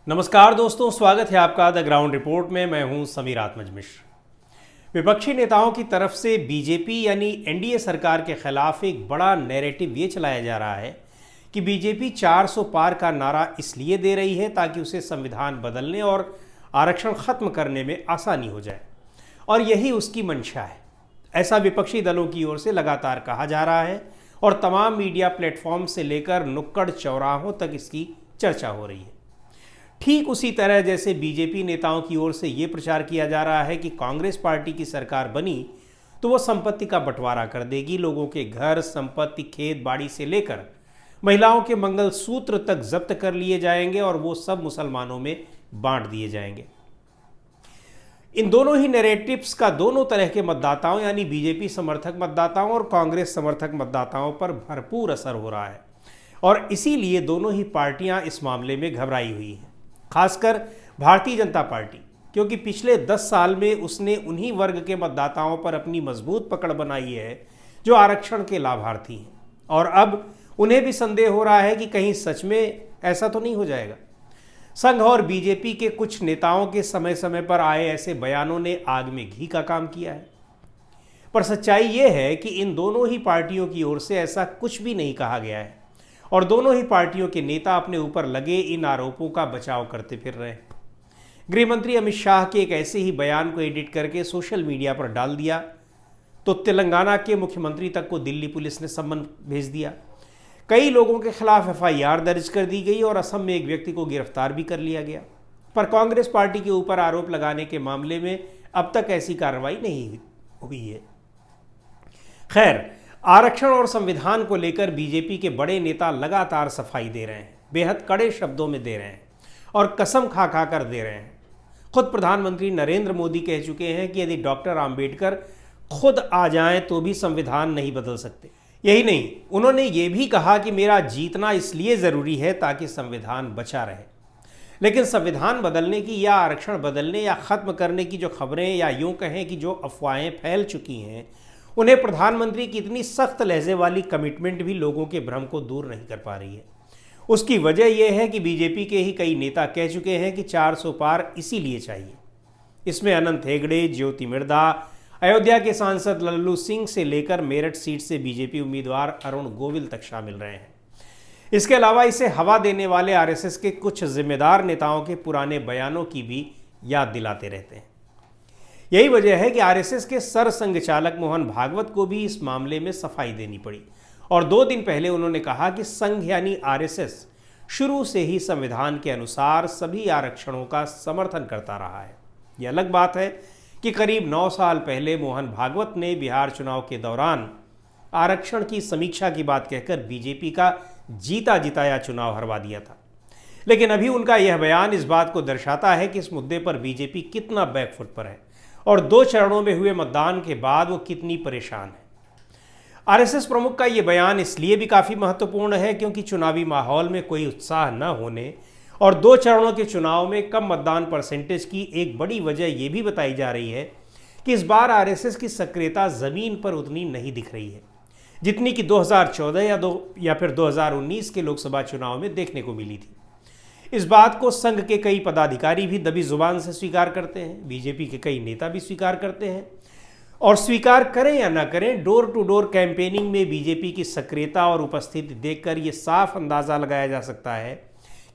नमस्कार दोस्तों, स्वागत है आपका द ग्राउंड रिपोर्ट में। मैं हूं समीर आत्मज मिश्र। विपक्षी नेताओं की तरफ से बीजेपी यानी एनडीए सरकार के खिलाफ एक बड़ा नैरेटिव ये चलाया जा रहा है कि बीजेपी 400 पार का नारा इसलिए दे रही है ताकि उसे संविधान बदलने और आरक्षण खत्म करने में आसानी हो जाए, और यही उसकी मंशा है। ऐसा विपक्षी दलों की ओर से लगातार कहा जा रहा है और तमाम मीडिया प्लेटफॉर्म से लेकर नुक्कड़ चौराहों तक इसकी चर्चा हो रही है। ठीक उसी तरह जैसे बीजेपी नेताओं की ओर से ये प्रचार किया जा रहा है कि कांग्रेस पार्टी की सरकार बनी तो वो संपत्ति का बंटवारा कर देगी, लोगों के घर, संपत्ति, खेत बाड़ी से लेकर महिलाओं के मंगलसूत्र तक जब्त कर लिए जाएंगे और वो सब मुसलमानों में बांट दिए जाएंगे। इन दोनों ही नैरेटिव्स का दोनों तरह के मतदाताओं यानी बीजेपी समर्थक मतदाताओं और कांग्रेस समर्थक मतदाताओं पर भरपूर असर हो रहा है, और इसीलिए दोनों ही पार्टियां इस मामले में घबराई हुई हैं। खासकर भारतीय जनता पार्टी, क्योंकि पिछले 10 साल में उसने उन्हीं वर्ग के मतदाताओं पर अपनी मजबूत पकड़ बनाई है जो आरक्षण के लाभार्थी हैं, और अब उन्हें भी संदेह हो रहा है कि कहीं सच में ऐसा तो नहीं हो जाएगा। संघ और बीजेपी के कुछ नेताओं के समय समय पर आए ऐसे बयानों ने आग में घी का काम किया है, पर सच्चाई ये है कि इन दोनों ही पार्टियों की ओर से ऐसा कुछ भी नहीं कहा गया है और दोनों ही पार्टियों के नेता अपने ऊपर लगे इन आरोपों का बचाव करते फिर रहे हैं। गृह मंत्री अमित शाह के एक ऐसे ही बयान को एडिट करके सोशल मीडिया पर डाल दिया तो तेलंगाना के मुख्यमंत्री तक को दिल्ली पुलिस ने सम्मन भेज दिया। कई लोगों के खिलाफ एफआईआर दर्ज कर दी गई और असम में एक व्यक्ति को गिरफ्तार भी कर लिया गया, पर कांग्रेस पार्टी के ऊपर आरोप लगाने के मामले में अब तक ऐसी कार्रवाई नहीं हुई है। खैर, आरक्षण और संविधान को लेकर बीजेपी के बड़े नेता लगातार सफाई दे रहे हैं, बेहद कड़े शब्दों में दे रहे हैं और कसम खा खा कर दे रहे हैं। खुद प्रधानमंत्री नरेंद्र मोदी कह चुके हैं कि यदि डॉक्टर आंबेडकर खुद आ जाएं तो भी संविधान नहीं बदल सकते। यही नहीं, उन्होंने ये भी कहा कि मेरा जीतना इसलिए ज़रूरी है ताकि संविधान बचा रहे। लेकिन संविधान बदलने की या आरक्षण बदलने या ख़त्म करने की जो खबरें या यूँ कहें कि जो अफवाहें फैल चुकी हैं, उन्हें प्रधानमंत्री की इतनी सख्त लहजे वाली कमिटमेंट भी लोगों के भ्रम को दूर नहीं कर पा रही है। उसकी वजह यह है कि बीजेपी के ही कई नेता कह चुके हैं कि 400 पार इसीलिए चाहिए। इसमें अनंत हेगड़े, ज्योति मिर्धा, अयोध्या के सांसद लल्लू सिंह से लेकर मेरठ सीट से बीजेपी उम्मीदवार अरुण गोविल तक शामिल रहे हैं। इसके अलावा इसे हवा देने वाले आरएसएस के कुछ जिम्मेदार नेताओं के पुराने बयानों की भी याद दिलाते रहते हैं। यही वजह है कि आरएसएस के सरसंघ चालक मोहन भागवत को भी इस मामले में सफाई देनी पड़ी, और 2 दिन पहले उन्होंने कहा कि संघ यानी आरएसएस शुरू से ही संविधान के अनुसार सभी आरक्षणों का समर्थन करता रहा है। यह अलग बात है कि करीब 9 साल पहले मोहन भागवत ने बिहार चुनाव के दौरान आरक्षण की समीक्षा की बात कहकर बीजेपी का जीता जिताया चुनाव हरवा दिया था। लेकिन अभी उनका यह बयान इस बात को दर्शाता है कि इस मुद्दे पर बीजेपी कितना बैकफुट पर है और 2 चरणों में हुए मतदान के बाद वो कितनी परेशान है। आरएसएस प्रमुख का ये बयान इसलिए भी काफ़ी महत्वपूर्ण है क्योंकि चुनावी माहौल में कोई उत्साह न होने और 2 चरणों के चुनाव में कम मतदान परसेंटेज की एक बड़ी वजह ये भी बताई जा रही है कि इस बार आरएसएस की सक्रियता ज़मीन पर उतनी नहीं दिख रही है जितनी कि 2014 या फिर 2019 के लोकसभा चुनाव में देखने को मिली थी। इस बात को संघ के कई पदाधिकारी भी दबी जुबान से स्वीकार करते हैं, बीजेपी के कई नेता भी स्वीकार करते हैं, और स्वीकार करें या ना करें, डोर टू डोर कैंपेनिंग में बीजेपी की सक्रियता और उपस्थिति देखकर ये साफ अंदाज़ा लगाया जा सकता है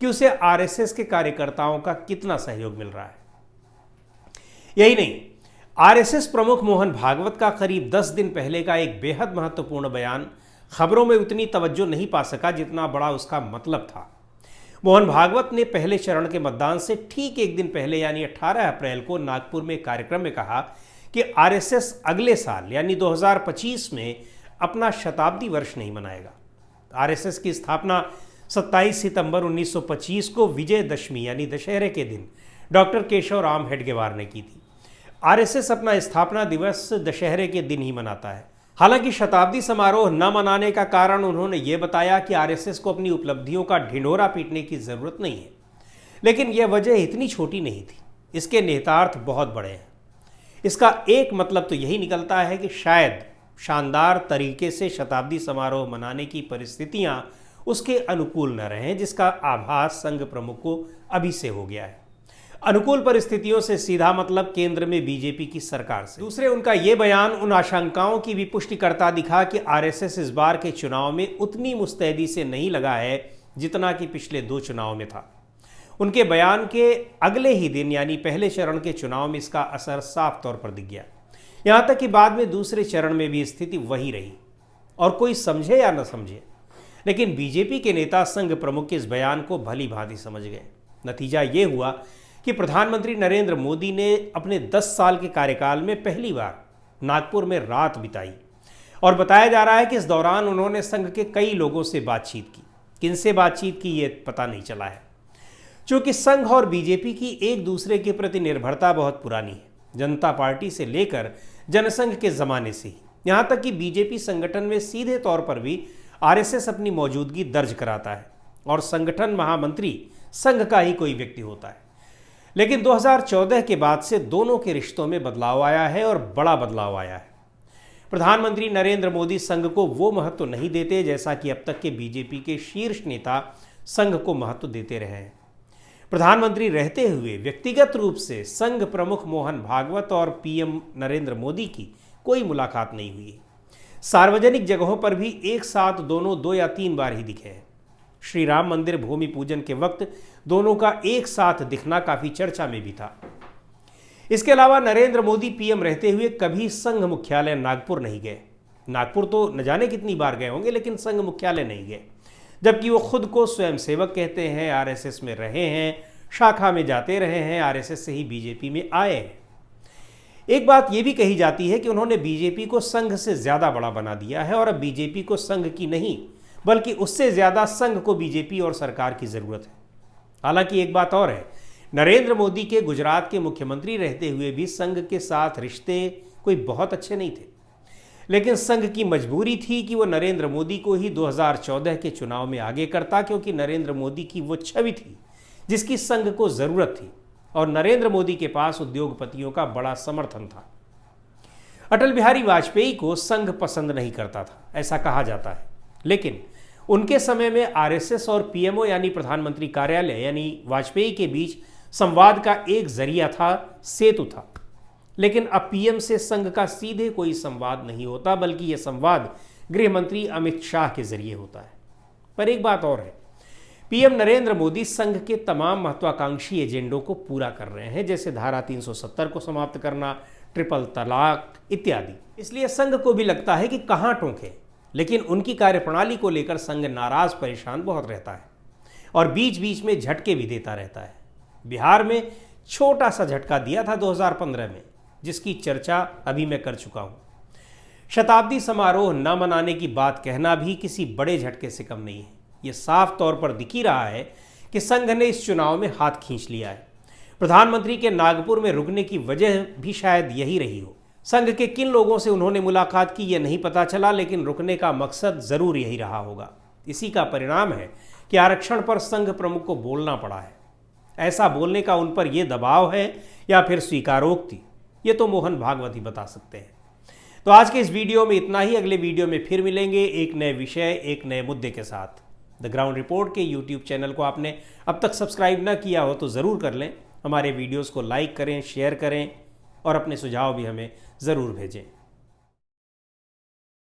कि उसे आरएसएस के कार्यकर्ताओं का कितना सहयोग मिल रहा है। यही नहीं, आरएसएस प्रमुख मोहन भागवत का करीब 10 दिन पहले का एक बेहद महत्वपूर्ण बयान खबरों में उतनी तवज्जो नहीं पा सका जितना बड़ा उसका मतलब था। मोहन भागवत ने पहले चरण के मतदान से ठीक एक दिन पहले यानी 18 अप्रैल को नागपुर में कार्यक्रम में कहा कि आरएसएस अगले साल यानी 2025 में अपना शताब्दी वर्ष नहीं मनाएगा। आरएसएस की स्थापना 27 सितंबर 1925 को विजयदशमी यानी दशहरे के दिन डॉक्टर केशव राम हेडगेवार ने की थी। आरएसएस अपना स्थापना दिवस दशहरे के दिन ही मनाता है। हालांकि शताब्दी समारोह न मनाने का कारण उन्होंने ये बताया कि आरएसएस को अपनी उपलब्धियों का ढिंढोरा पीटने की ज़रूरत नहीं है, लेकिन यह वजह इतनी छोटी नहीं थी, इसके निहितार्थ बहुत बड़े हैं। इसका एक मतलब तो यही निकलता है कि शायद शानदार तरीके से शताब्दी समारोह मनाने की परिस्थितियां उसके अनुकूल न रहें, जिसका आभास संघ प्रमुख को अभी से हो गया है। अनुकूल परिस्थितियों से सीधा मतलब केंद्र में बीजेपी की सरकार से। दूसरे, उनका यह बयान उन आशंकाओं की भी पुष्टि करता दिखा कि आरएसएस इस बार के चुनाव में उतनी मुस्तैदी से नहीं लगा है जितना कि पिछले 2 चुनाव में था। उनके बयान के अगले ही दिन यानी पहले चरण के चुनाव में इसका असर साफ तौर पर दिख गया। यहां तक कि बाद में दूसरे चरण में भी स्थिति वही रही, और कोई समझे या न समझे, लेकिन बीजेपी के नेता संघ प्रमुख के इस बयान को भली भांति समझ गए। नतीजा ये हुआ कि प्रधानमंत्री नरेंद्र मोदी ने अपने 10 साल के कार्यकाल में पहली बार नागपुर में रात बिताई, और बताया जा रहा है कि इस दौरान उन्होंने संघ के कई लोगों से बातचीत की। किनसे बातचीत की ये पता नहीं चला है, क्योंकि संघ और बीजेपी की एक दूसरे के प्रति निर्भरता बहुत पुरानी है, जनता पार्टी से लेकर जनसंघ के जमाने से ही। यहां तक कि बीजेपी संगठन में सीधे तौर पर भी आरएसएस अपनी मौजूदगी दर्ज कराता है, और संगठन महामंत्री संघ का ही कोई व्यक्ति होता है। लेकिन 2014 के बाद से दोनों के रिश्तों में बदलाव आया है, और बड़ा बदलाव आया है। प्रधानमंत्री नरेंद्र मोदी संघ को वो महत्व नहीं देते जैसा कि अब तक के बीजेपी के शीर्ष नेता संघ को महत्व देते रहे हैं। प्रधानमंत्री रहते हुए व्यक्तिगत रूप से संघ प्रमुख मोहन भागवत और पीएम नरेंद्र मोदी की कोई मुलाकात नहीं हुई। सार्वजनिक जगहों पर भी एक साथ दोनों 2 या 3 बार ही दिखे हैं। श्री राम मंदिर भूमि पूजन के वक्त दोनों का एक साथ दिखना काफी चर्चा में भी था। इसके अलावा नरेंद्र मोदी पीएम रहते हुए कभी संघ मुख्यालय नागपुर नहीं गए। नागपुर तो न जाने कितनी बार गए होंगे, लेकिन संघ मुख्यालय नहीं गए, जबकि वो खुद को स्वयंसेवक कहते हैं, आरएसएस में रहे हैं, शाखा में जाते रहे हैं, आरएसएस से ही बीजेपी में आए हैं। एक बात यह भी कही जाती है कि उन्होंने बीजेपी को संघ से ज्यादा बड़ा बना दिया है, और अब बीजेपी को संघ की नहीं बल्कि उससे ज्यादा संघ को बीजेपी और सरकार की जरूरत है। हालांकि एक बात और है, नरेंद्र मोदी के गुजरात के मुख्यमंत्री रहते हुए भी संघ के साथ रिश्ते कोई बहुत अच्छे नहीं थे, लेकिन संघ की मजबूरी थी कि वो नरेंद्र मोदी को ही 2014 के चुनाव में आगे करता, क्योंकि नरेंद्र मोदी की वो छवि थी जिसकी संघ को जरूरत थी, और नरेंद्र मोदी के पास उद्योगपतियों का बड़ा समर्थन था। अटल बिहारी वाजपेयी को संघ पसंद नहीं करता था, ऐसा कहा जाता है, लेकिन उनके समय में आरएसएस और पीएमओ यानी प्रधानमंत्री कार्यालय यानी वाजपेयी के बीच संवाद का एक जरिया था, सेतु था। लेकिन अब पीएम से संघ का सीधे कोई संवाद नहीं होता, बल्कि यह संवाद गृह मंत्री अमित शाह के जरिए होता है। पर एक बात और है, पीएम नरेंद्र मोदी संघ के तमाम महत्वाकांक्षी एजेंडों को पूरा कर रहे हैं, जैसे धारा 370 को समाप्त करना, ट्रिपल तलाक इत्यादि। इसलिए संघ को भी लगता है कि कहां टोके, लेकिन उनकी कार्यप्रणाली को लेकर संघ नाराज परेशान बहुत रहता है, और बीच बीच में झटके भी देता रहता है। बिहार में छोटा सा झटका दिया था 2015 में, जिसकी चर्चा अभी मैं कर चुका हूं। शताब्दी समारोह न मनाने की बात कहना भी किसी बड़े झटके से कम नहीं है। यह साफ तौर पर दिख ही रहा है कि संघ ने इस चुनाव में हाथ खींच लिया है। प्रधानमंत्री के नागपुर में रुकने की वजह भी शायद यही रही हो। संघ के किन लोगों से उन्होंने मुलाकात की यह नहीं पता चला, लेकिन रुकने का मकसद जरूर यही रहा होगा। इसी का परिणाम है कि आरक्षण पर संघ प्रमुख को बोलना पड़ा है। ऐसा बोलने का उन पर यह दबाव है या फिर स्वीकारोक्ति, ये तो मोहन भागवत ही बता सकते हैं। तो आज के इस वीडियो में इतना ही। अगले वीडियो में फिर मिलेंगे एक नए विषय, एक नए मुद्दे के साथ। द ग्राउंड रिपोर्ट के यूट्यूब चैनल को आपने अब तक सब्सक्राइब न किया हो तो ज़रूर कर लें। हमारे वीडियोस को लाइक करें, शेयर करें, और अपने सुझाव भी हमें ज़रूर भेजें।